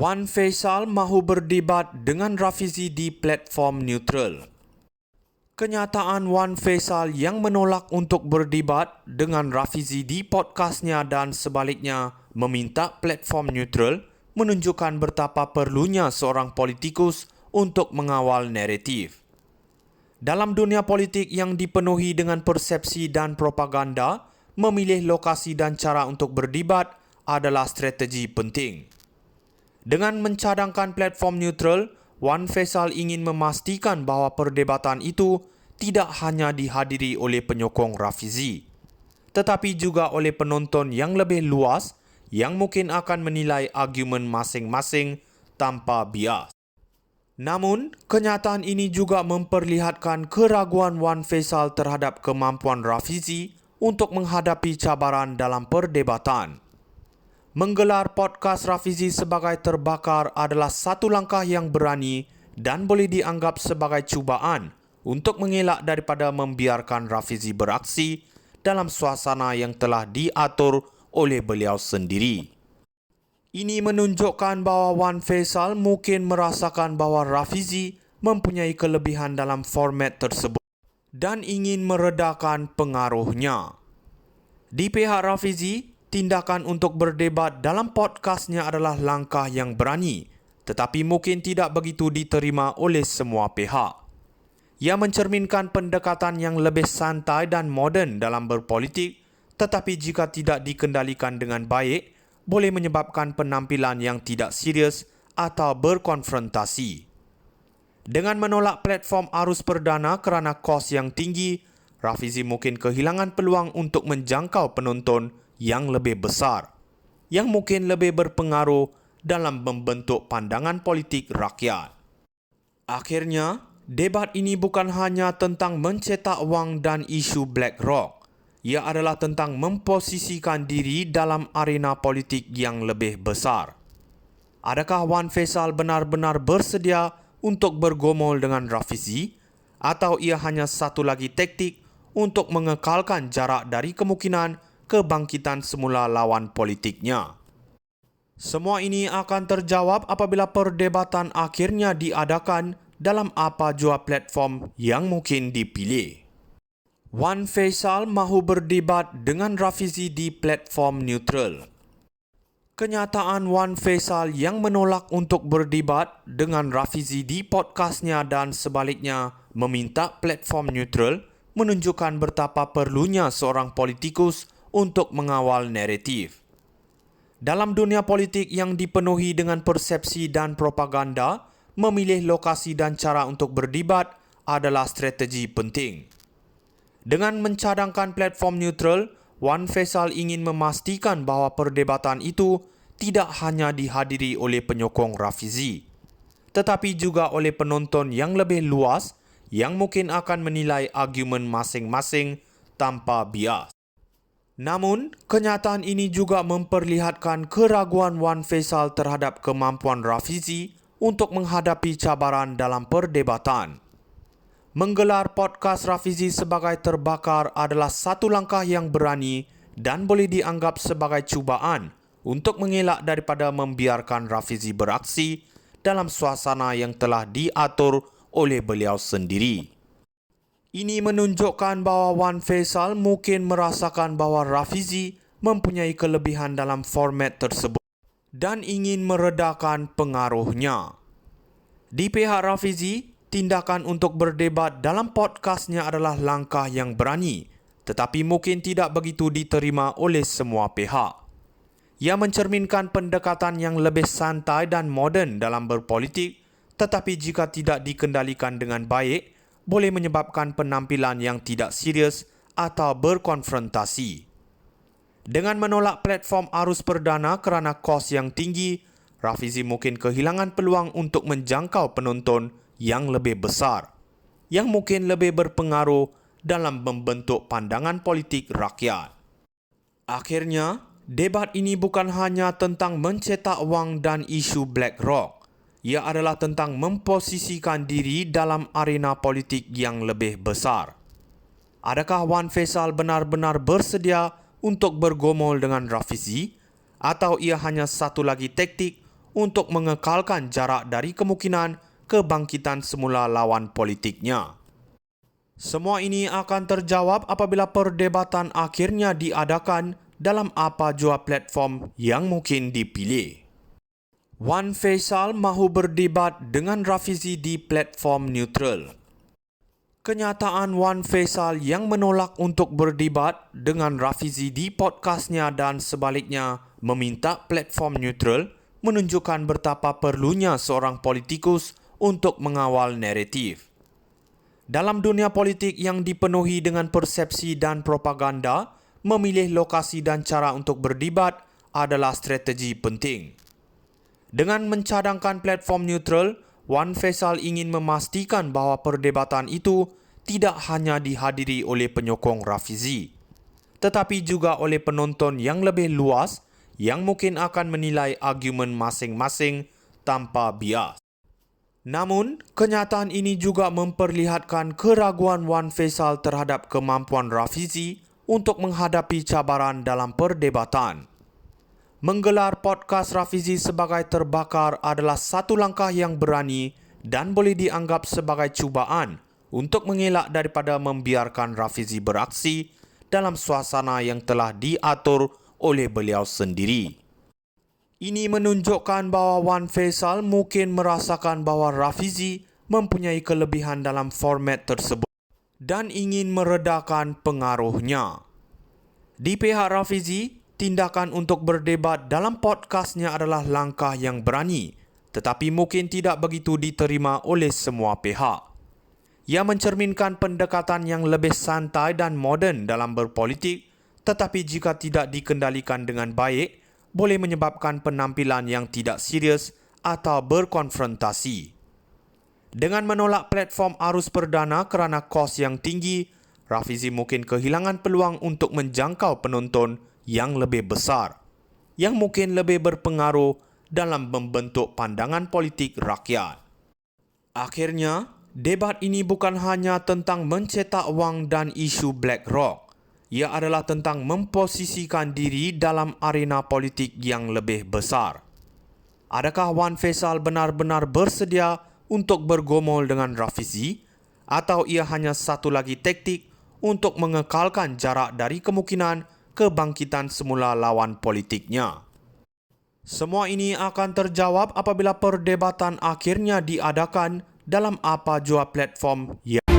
Wan Faisal mahu berdebat dengan Rafizi di platform neutral. Kenyataan Wan Faisal yang menolak untuk berdebat dengan Rafizi di podcastnya dan sebaliknya meminta platform neutral menunjukkan betapa perlunya seorang politikus untuk mengawal naratif. Dalam dunia politik yang dipenuhi dengan persepsi dan propaganda, memilih lokasi dan cara untuk berdebat adalah strategi penting. Dengan mencadangkan platform neutral, Wan Faisal ingin memastikan bahawa perdebatan itu tidak hanya dihadiri oleh penyokong Rafizi, tetapi juga oleh penonton yang lebih luas yang mungkin akan menilai argumen masing-masing tanpa bias. Namun, kenyataan ini juga memperlihatkan keraguan Wan Faisal terhadap kemampuan Rafizi untuk menghadapi cabaran dalam perdebatan. Menggelar podcast Rafizi sebagai terbakar adalah satu langkah yang berani dan boleh dianggap sebagai cubaan untuk mengelak daripada membiarkan Rafizi beraksi dalam suasana yang telah diatur oleh beliau sendiri. Ini menunjukkan bahawa Wan Faisal mungkin merasakan bahawa Rafizi mempunyai kelebihan dalam format tersebut dan ingin meredakan pengaruhnya. Di pihak Rafizi, tindakan untuk berdebat dalam podcastnya adalah langkah yang berani, tetapi mungkin tidak begitu diterima oleh semua pihak. Ia mencerminkan pendekatan yang lebih santai dan moden dalam berpolitik, tetapi jika tidak dikendalikan dengan baik, boleh menyebabkan penampilan yang tidak serius atau berkonfrontasi. Dengan menolak platform arus perdana kerana kos yang tinggi, Rafizi mungkin kehilangan peluang untuk menjangkau penonton yang lebih besar, yang mungkin lebih berpengaruh dalam membentuk pandangan politik rakyat. Akhirnya, debat ini bukan hanya tentang mencetak wang dan isu BlackRock. Ia adalah tentang memposisikan diri dalam arena politik yang lebih besar. Adakah Wan Faisal benar-benar bersedia untuk bergumul dengan Rafizi, atau ia hanya satu lagi taktik untuk mengekalkan jarak dari kemungkinan kebangkitan semula lawan politiknya? Semua ini akan terjawab apabila perdebatan akhirnya diadakan dalam apa jua platform yang mungkin dipilih. Wan Faisal mahu berdebat dengan Rafizi di platform neutral. Kenyataan Wan Faisal yang menolak untuk berdebat dengan Rafizi di podcastnya dan sebaliknya meminta platform neutral menunjukkan betapa perlunya seorang politikus untuk mengawal naratif. Dalam dunia politik yang dipenuhi dengan persepsi dan propaganda, memilih lokasi dan cara untuk berdebat adalah strategi penting. Dengan mencadangkan platform neutral, Wan Faisal ingin memastikan bahawa perdebatan itu tidak hanya dihadiri oleh penyokong Rafizi, tetapi juga oleh penonton yang lebih luas yang mungkin akan menilai argumen masing-masing tanpa bias. Namun, kenyataan ini juga memperlihatkan keraguan Wan Faisal terhadap kemampuan Rafizi untuk menghadapi cabaran dalam perdebatan. Menggelar podcast Rafizi sebagai terbakar adalah satu langkah yang berani dan boleh dianggap sebagai cubaan untuk mengelak daripada membiarkan Rafizi beraksi dalam suasana yang telah diatur oleh beliau sendiri. Ini menunjukkan bahawa Wan Faisal mungkin merasakan bahawa Rafizi mempunyai kelebihan dalam format tersebut dan ingin meredakan pengaruhnya. Di pihak Rafizi, tindakan untuk berdebat dalam podcastnya adalah langkah yang berani, tetapi mungkin tidak begitu diterima oleh semua pihak. Ia mencerminkan pendekatan yang lebih santai dan moden dalam berpolitik, tetapi jika tidak dikendalikan dengan baik, boleh menyebabkan penampilan yang tidak serius atau berkonfrontasi. Dengan menolak platform arus perdana kerana kos yang tinggi, Rafizi mungkin kehilangan peluang untuk menjangkau penonton yang lebih besar, yang mungkin lebih berpengaruh dalam membentuk pandangan politik rakyat. Akhirnya, debat ini bukan hanya tentang mencetak wang dan isu BlackRock. Ia adalah tentang memposisikan diri dalam arena politik yang lebih besar. Adakah Wan Faisal benar-benar bersedia untuk bergumul dengan Rafizi, atau ia hanya satu lagi taktik untuk mengekalkan jarak dari kemungkinan kebangkitan semula lawan politiknya. Semua ini akan terjawab apabila perdebatan akhirnya diadakan dalam apa jua platform yang mungkin dipilih. Wan Faisal mahu berdebat dengan Rafizi di platform neutral. Kenyataan Wan Faisal yang menolak untuk berdebat dengan Rafizi di podcastnya dan sebaliknya meminta platform neutral menunjukkan betapa perlunya seorang politikus untuk mengawal naratif. Dalam dunia politik yang dipenuhi dengan persepsi dan propaganda, memilih lokasi dan cara untuk berdebat adalah strategi penting. Dengan mencadangkan platform neutral, Wan Faisal ingin memastikan bahawa perdebatan itu tidak hanya dihadiri oleh penyokong Rafizi, tetapi juga oleh penonton yang lebih luas yang mungkin akan menilai argumen masing-masing tanpa bias. Namun, kenyataan ini juga memperlihatkan keraguan Wan Faisal terhadap kemampuan Rafizi untuk menghadapi cabaran dalam perdebatan. Menggelar podcast Rafizi sebagai terbakar adalah satu langkah yang berani dan boleh dianggap sebagai cubaan untuk mengelak daripada membiarkan Rafizi beraksi dalam suasana yang telah diatur oleh beliau sendiri. Ini menunjukkan bahawa Wan Faisal mungkin merasakan bahawa Rafizi mempunyai kelebihan dalam format tersebut dan ingin meredakan pengaruhnya. Di pihak Rafizi, tindakan untuk berdebat dalam podcastnya adalah langkah yang berani, tetapi mungkin tidak begitu diterima oleh semua pihak. Ia mencerminkan pendekatan yang lebih santai dan moden dalam berpolitik, tetapi jika tidak dikendalikan dengan baik, boleh menyebabkan penampilan yang tidak serius atau berkonfrontasi. Dengan menolak platform arus perdana kerana kos yang tinggi, Rafizi mungkin kehilangan peluang untuk menjangkau penonton yang lebih besar, yang mungkin lebih berpengaruh dalam membentuk pandangan politik rakyat. Akhirnya, debat ini bukan hanya tentang mencetak wang dan isu BlackRock. Ia adalah tentang memposisikan diri dalam arena politik yang lebih besar. Adakah Wan Faisal benar-benar bersedia untuk bergumul dengan Rafizi, atau ia hanya satu lagi taktik untuk mengekalkan jarak dari kemungkinan kebangkitan semula lawan politiknya? Semua ini akan terjawab apabila perdebatan akhirnya diadakan dalam apa jua platform yang